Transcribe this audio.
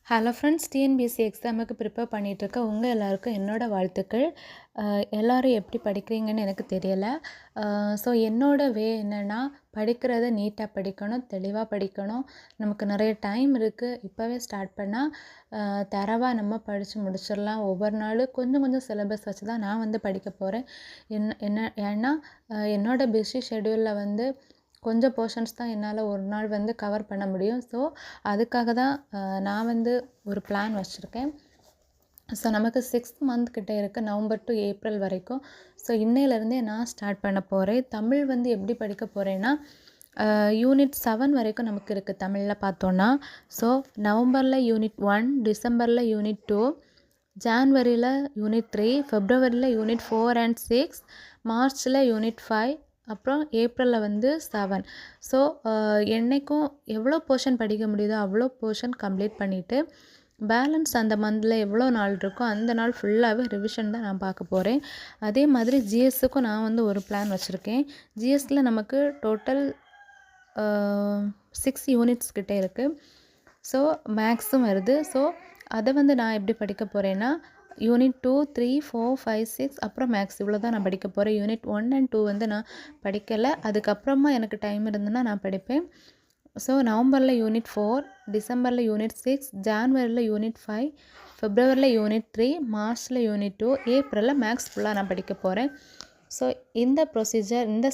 Hello friends, TNPSC எக்ஸாமுக்கு prepare பண்ணிகிட்ருக்க உங்கள் எல்லாருக்கும் என்னோடய வாழ்த்துக்கள். எல்லோரும் எப்படி படிக்கிறீங்கன்னு எனக்கு தெரியலை. ஸோ என்னோடய வே என்னென்னா, படிக்கிறத நீட்டாக படிக்கணும், தெளிவாக படிக்கணும். நமக்கு நிறைய டைம் இருக்குது. இப்போவே ஸ்டார்ட் பண்ணால் தரவாக நம்ம படித்து முடிச்சிடலாம். ஒவ்வொரு நாளும் கொஞ்சம் கொஞ்சம் சிலபஸ் வச்சு தான் நான் வந்து படிக்க போகிறேன். ஏன்னா என்னோடய பிஸி ஷெட்யூலில் வந்து கொஞ்சம் போர்ஷன்ஸ் தான் என்னால் ஒரு நாள் வந்து கவர் பண்ண முடியும். ஸோ அதுக்காக தான் நான் வந்து ஒரு பிளான் வச்சுருக்கேன். ஸோ நமக்கு 6th மந்த் கிட்டே இருக்குது, நவம்பர் டு ஏப்ரல் வரைக்கும். ஸோ இன்னையிலேருந்தே நான் ஸ்டார்ட் பண்ண போகிறேன். தமிழ் வந்து எப்படி படிக்க போகிறேன்னா, யூனிட் 7 வரைக்கும் நமக்கு இருக்குது தமிழில் பார்த்தோன்னா. ஸோ நவம்பரில் யூனிட் 1, டிசம்பரில் யூனிட் 2, ஜான்வரியில் யூனிட் 3, ஃபெப்ரவரியில் யூனிட் 4 and 6, மார்ச்சில் யூனிட் 5, அப்புறம் ஏப்ரலில் வந்து 7. ஸோ என்றைக்கும் எவ்வளோ போர்ஷன் படிக்க முடியுதோ அவ்வளோ போர்ஷன் கம்ப்ளீட் பண்ணிவிட்டு, பேலன்ஸ் அந்த மந்தில் எவ்வளோ நாள் இருக்கோ அந்த நாள் ஃபுல்லாகவே ரிவிஷன் தான் நான் பார்க்க போகிறேன். அதே மாதிரி ஜிஎஸ்ஸுக்கும் நான் வந்து ஒரு பிளான் வச்சுருக்கேன். ஜிஎஸ்சில் நமக்கு டோட்டல் 6 யூனிட்ஸ் கிட்டே இருக்குது. ஸோ மேக்ஸும் வருது. ஸோ அதை வந்து நான் எப்படி படிக்க போகிறேன்னா, யூனிட் 2, 3, 4, 5, 6 அப்புறம் மேக்ஸ் இவ்வளோ தான் நான் படிக்க போகிறேன். யூனிட் 1 and 2 வந்து நான் படிக்கலை. அதுக்கப்புறமா எனக்கு டைம் இருந்ததுன்னா நான் படிப்பேன். ஸோ நவம்பரில் யூனிட் 4, டிசம்பரில் யூனிட் 6, ஜான்வரியில் யூனிட் 5, ஃபெப்ரவரியில் யூனிட் 3, மார்ச்சில் யூனிட் 2, ஏப்ரலில் மேக்ஸ் ஃபுல்லாக நான் படிக்க போகிறேன். ஸோ இந்த ப்ரொசீஜர், இந்த